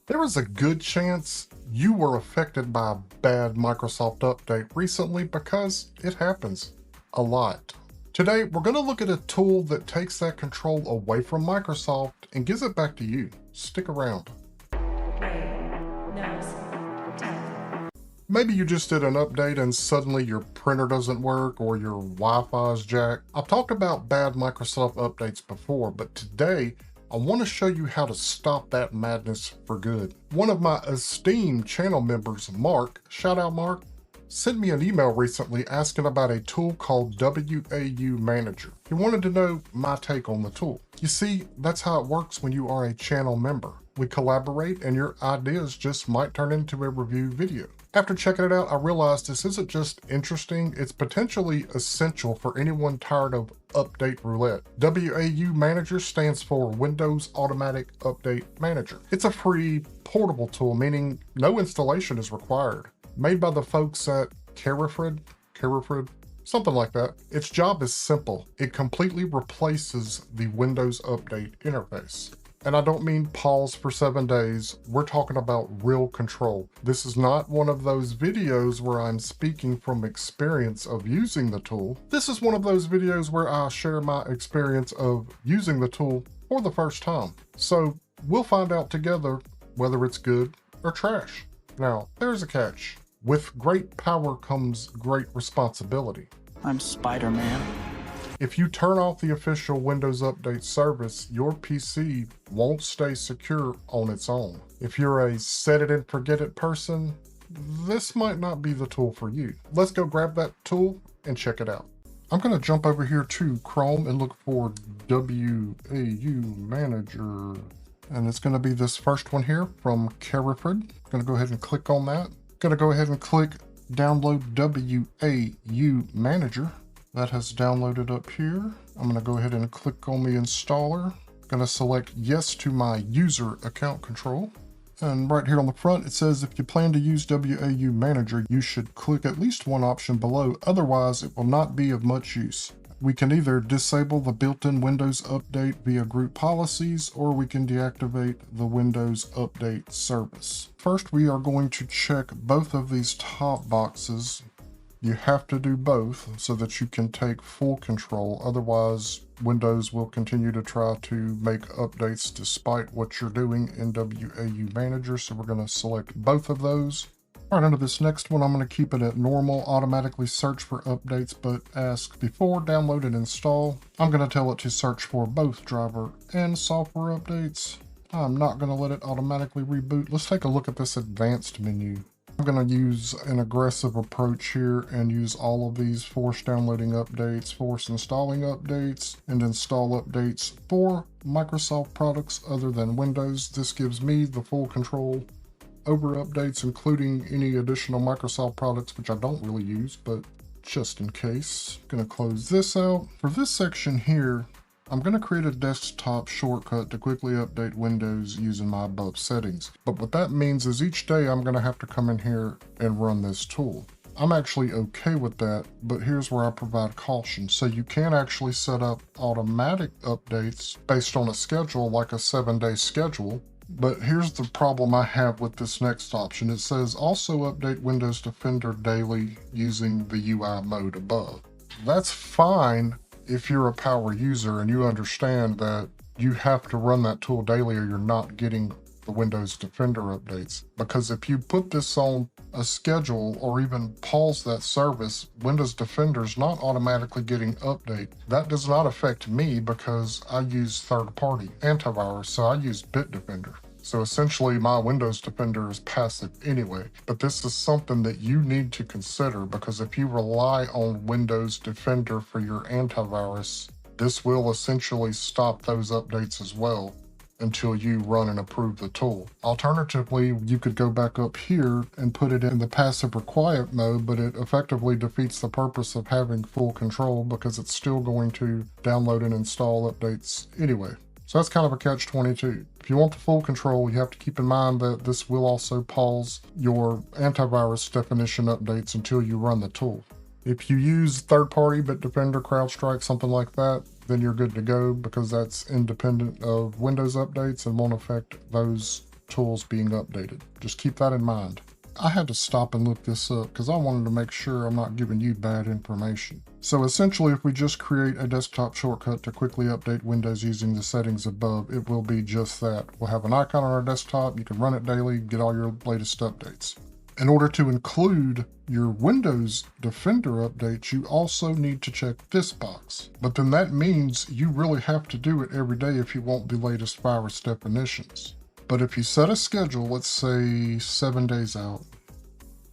There is a good chance you were affected by a bad Microsoft update recently because it happens a lot. Today, we're going to look at a tool that takes that control away from Microsoft and gives it back to you. Stick around. Maybe you just did an update and suddenly your printer doesn't work or your Wi-Fi is jacked. I've talked about bad Microsoft updates before, but today I want to show you how to stop that madness for good. One of my esteemed channel members, Mark, shout out Mark, sent me an email recently asking about a tool called WAU Manager. He wanted to know my take on the tool. You see, that's how it works when you are a channel member. We collaborate and your ideas just might turn into a review video. After checking it out, I realized this isn't just interesting, it's potentially essential for anyone tired of update roulette. WAU Manager stands for Windows Automatic Update Manager. It's a free, portable tool, meaning no installation is required. Made by the folks at Carefred, something like that. Its job is simple. It completely replaces the Windows Update interface. And I don't mean pause for 7 days. We're talking about real control. This is not one of those videos where I'm speaking from experience of using the tool. This is one of those videos where I share my experience of using the tool for the first time. So we'll find out together whether it's good or trash. Now, there's a catch. With great power comes great responsibility. I'm Spider-Man. If you turn off the official Windows Update service, your PC won't stay secure on its own. If you're a set it and forget it person, this might not be the tool for you. Let's go grab that tool and check it out. I'm going to jump over here to Chrome and look for WAU Manager. And it's going to be this first one here from Carefred. I'm going to go ahead and click on that. Going to go ahead and click download WAU Manager. That has downloaded up here. I'm going to go ahead and click on the installer. Going to select yes to my user account control. And right here on the front, it says if you plan to use WAU Manager, you should click at least one option below. Otherwise, it will not be of much use. We can either disable the built-in Windows Update via group policies, or we can deactivate the Windows Update service. First, we are going to check both of these top boxes. You have to do both so that you can take full control. Otherwise, Windows will continue to try to make updates despite what you're doing in WAU Manager. So we're going to select both of those. All right, under this next one, I'm going to keep it at normal, automatically search for updates, but ask before download and install. I'm going to tell it to search for both driver and software updates. I'm not going to let it automatically reboot. Let's take a look at this advanced menu. I'm going to use an aggressive approach here and use all of these force downloading updates, force installing updates, and install updates for Microsoft products other than Windows. This gives me the full control over updates, including any additional Microsoft products, which I don't really use, but just in case. I'm going to close this out. For this section here, I'm going to create a desktop shortcut to quickly update Windows using my above settings. But what that means is each day I'm going to have to come in here and run this tool. I'm actually okay with that, but here's where I provide caution. So you can actually set up automatic updates based on a schedule, like a 7-day schedule. But here's the problem I have with this next option. It says also update Windows Defender daily using the UI mode above. That's fine if you're a power user and you understand that you have to run that tool daily or you're not getting the Windows Defender updates. Because if you put this on a schedule or even pause that service, Windows Defender is not automatically getting update. That does not affect me because I use third-party antivirus, so I use Bitdefender. So essentially my Windows Defender is passive anyway, but this is something that you need to consider because if you rely on Windows Defender for your antivirus, this will essentially stop those updates as well until you run and approve the tool. Alternatively, you could go back up here and put it in the passive or quiet mode, but it effectively defeats the purpose of having full control because it's still going to download and install updates anyway. So that's kind of a catch-22. If you want the full control, you have to keep in mind that this will also pause your antivirus definition updates until you run the tool. If you use third-party Bitdefender, CrowdStrike, something like that, then you're good to go because that's independent of Windows updates and won't affect those tools being updated. Just keep that in mind. I had to stop and look this up because I wanted to make sure I'm not giving you bad information. So essentially, if we just create a desktop shortcut to quickly update Windows using the settings above, it will be just that. We'll have an icon on our desktop, you can run it daily, get all your latest updates. In order to include your Windows Defender updates, you also need to check this box. But then that means you really have to do it every day if you want the latest virus definitions. But if you set a schedule, let's say 7 days out,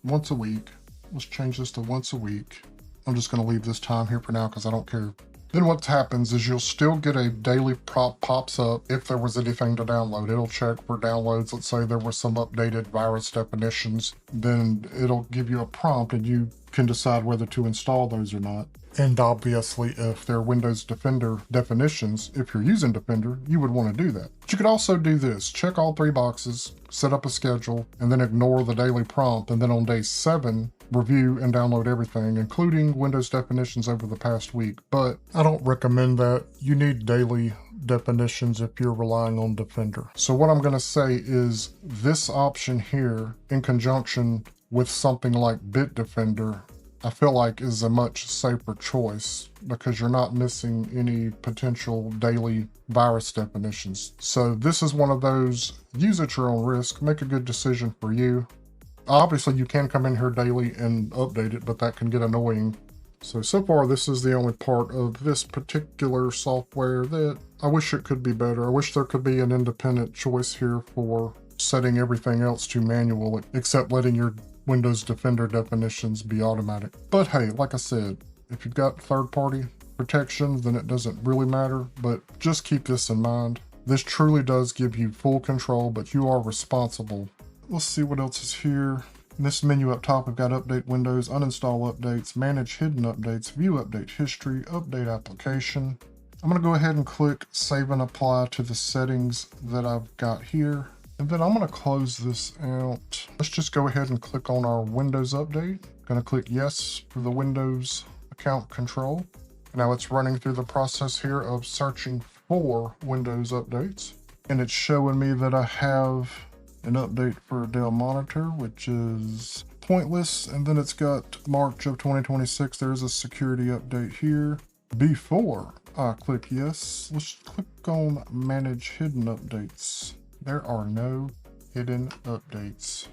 once a week, let's change this to once a week. I'm just gonna leave this time here for now because I don't care. Then what happens is you'll still get a daily prompt pops up if there was anything to download. It'll check for downloads. Let's say there were some updated virus definitions, then it'll give you a prompt and you can decide whether to install those or not. And obviously, if they're Windows Defender definitions, if you're using Defender, you would want to do that. But you could also do this, check all 3 boxes, set up a schedule, and then ignore the daily prompt. And then on day 7, review and download everything, including Windows definitions over the past week. But I don't recommend that. You need daily definitions if you're relying on Defender. So what I'm going to say is this option here, in conjunction with something like Bitdefender, I feel like is a much safer choice because you're not missing any potential daily virus definitions. So this is one of those, use at your own risk, make a good decision for you. Obviously you can come in here daily and update it, but that can get annoying. So far this is the only part of this particular software that I wish it could be better. I wish there could be an independent choice here for setting everything else to manual, except letting your Windows Defender definitions be automatic. But hey, like I said, if you've got third-party protections, then it doesn't really matter, but just keep this in mind. This truly does give you full control, but you are responsible. Let's see what else is here. In this menu up top, we've got Update Windows, Uninstall Updates, Manage Hidden Updates, View Update History, Update Application. I'm going to go ahead and click Save and Apply to the settings that I've got here. And then I'm going to close this out. Let's just go ahead and click on our Windows update. Going to click yes for the Windows account control. Now it's running through the process here of searching for Windows updates. And it's showing me that I have an update for Dell Monitor, which is pointless. And then it's got March of 2026. There's a security update here. Before I click yes, let's click on Manage Hidden Updates. There are no hidden updates.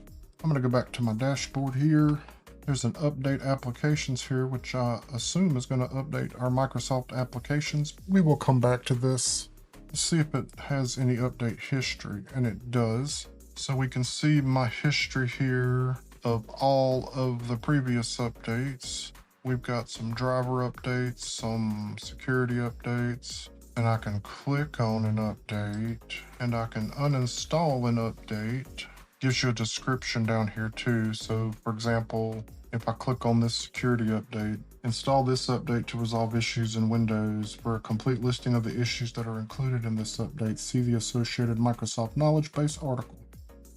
I'm going to go back to my dashboard here. There's an update applications here, which I assume is going to update our Microsoft applications. We will come back to this. Let's see if it has any update history, and it does. So we can see my history here of all of the previous updates. We've got some driver updates, some security updates, and I can click on an update and I can uninstall an update. Gives you a description down here too. So for example, if I click on this security update, install this update to resolve issues in Windows. For a complete listing of the issues that are included in this update, see the associated Microsoft knowledge base article.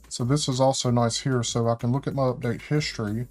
So this is also nice here. So I can look at my update history.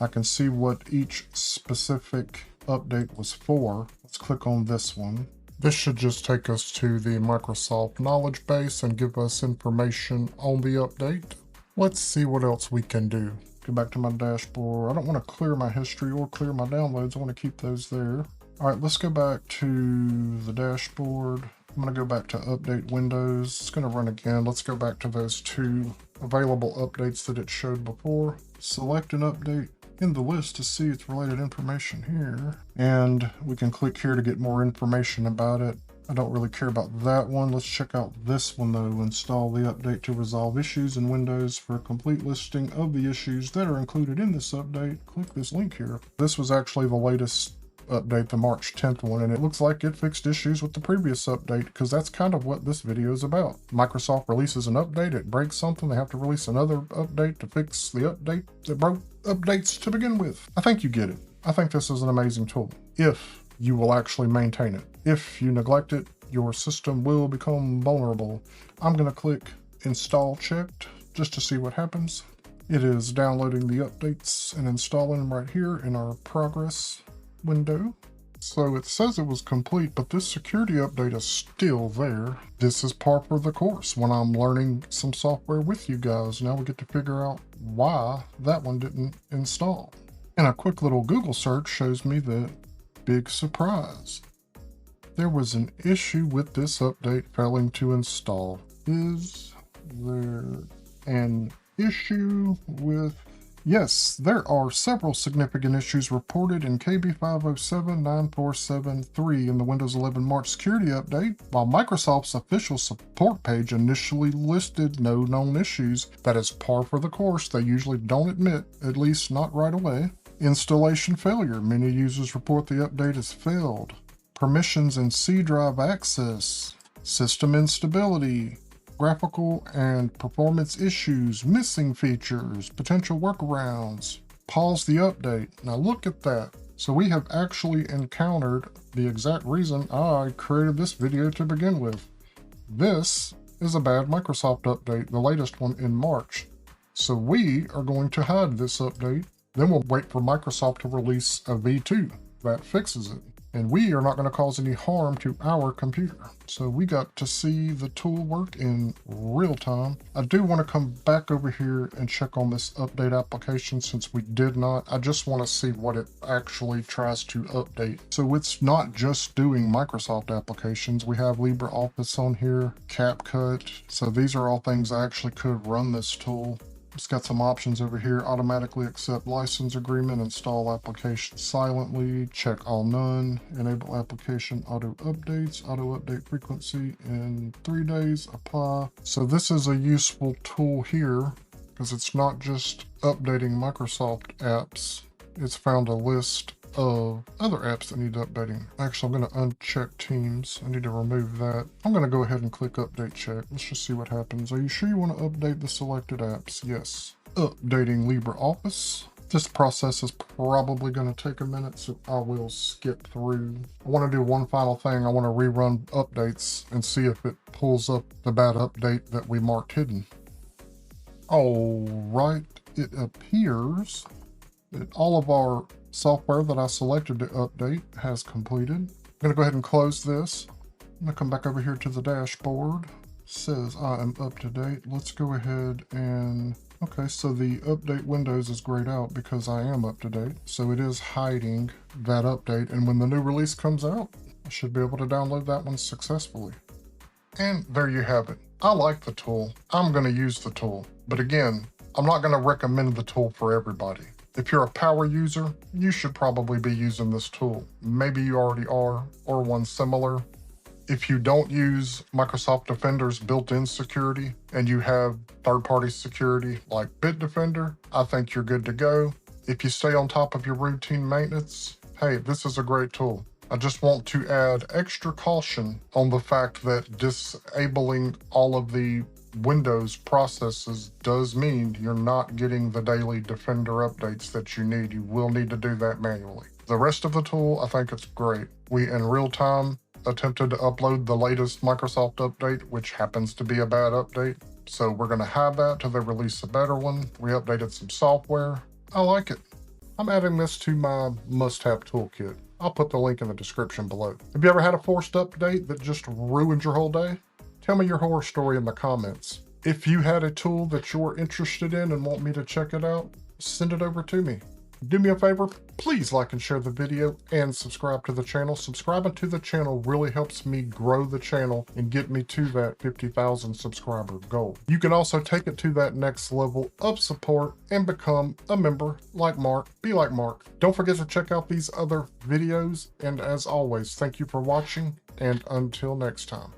I can see what each specific update was for. Let's click on this one. This should just take us to the Microsoft knowledge base and give us information on the update. Let's see what else we can do. Go back to my dashboard. I don't want to clear my history or clear my downloads. I want to keep those there. All right, let's go back to the dashboard. I'm going to go back to Update Windows. It's going to run again. Let's go back to those 2 available updates that it showed before. Select an update in the list to see its related information here. And we can click here to get more information about it. I don't really care about that one. Let's check out this one though. Install the update to resolve issues in Windows. For a complete listing of the issues that are included in this update, click this link here. This was actually the latest update, the March 10th one, and it looks like it fixed issues with the previous update, because that's kind of what this video is about. Microsoft releases an update, it breaks something, they have to release another update to fix the update that broke updates to begin with. I think you get it. I think this is an amazing tool, if you will actually maintain it. If you neglect it, your system will become vulnerable. I'm going to click Install Checked just to see what happens. It is downloading the updates and installing them right here in our progress window. So it says it was complete, but this security update is still there. This is par for the course when I'm learning some software with you guys. Now we get to figure out why that one didn't install. And a quick little Google search shows me that big surprise. There was an issue with this update failing to install. Is there an issue with... Yes, there are several significant issues reported in KB 507-9473 in the Windows 11 March security update. While Microsoft's official support page initially listed no known issues, that is par for the course. They usually don't admit, at least not right away. Installation failure. Many users report the update has failed. Permissions and C drive access. System instability. Graphical and performance issues, missing features, potential workarounds. Pause the update. Now look at that. So we have actually encountered the exact reason I created this video to begin with. This is a bad Microsoft update, the latest one in March. So we are going to hide this update. Then we'll wait for Microsoft to release a V2 that fixes it. And we are not going to cause any harm to our computer. So we got to see the tool work in real time. I do want to come back over here and check on this update application since we did not. I just want to see what it actually tries to update. So it's not just doing Microsoft applications. We have LibreOffice on here, CapCut. So these are all things I actually could run this tool. It's got some options over here. Automatically accept license agreement, install application silently, check all none, enable application auto updates, auto update frequency in 3 days, apply. So this is a useful tool here because it's not just updating Microsoft apps. It's found a list of other apps that need updating. Actually, I'm going to uncheck Teams. I need to remove that. I'm going to go ahead and click update check. Let's just see what happens. Are you sure you want to update the selected apps? Yes. Updating LibreOffice. This process is probably going to take a minute, so I will skip through. I want to do one final thing. I want to rerun updates and see if it pulls up the bad update that we marked hidden. All right, it appears that all of our software that I selected to update has completed. I'm going to go ahead and close this. I'm going to come back over here to the dashboard. It says I am up to date. Let's go ahead and... Okay, so the update windows is grayed out because I am up to date. So it is hiding that update. And when the new release comes out, I should be able to download that one successfully. And there you have it. I like the tool. I'm going to use the tool. But again, I'm not going to recommend the tool for everybody. If you're a power user, you should probably be using this tool. Maybe you already are, or one similar. If you don't use Microsoft Defender's built-in security and you have third-party security like Bitdefender, I think you're good to go. If you stay on top of your routine maintenance, hey, this is a great tool. I just want to add extra caution on the fact that disabling all of the Windows processes does mean you're not getting the daily Defender updates that you need. You will need to do that manually. The rest of the tool, I think it's great. We, in real time, attempted to upload the latest Microsoft update, which happens to be a bad update. So we're going to hide that till they release a better one. We updated some software. I like it. I'm adding this to my must-have toolkit. I'll put the link in the description below. Have you ever had a forced update that just ruined your whole day? Tell me your horror story in the comments. If you had a tool that you're interested in and want me to check it out, send it over to me. Do me a favor, please like and share the video and subscribe to the channel. Subscribing to the channel really helps me grow the channel and get me to that 50,000 subscriber goal. You can also take it to that next level of support and become a member like Mark. Be like Mark. Don't forget to check out these other videos. And as always, thank you for watching, and until next time.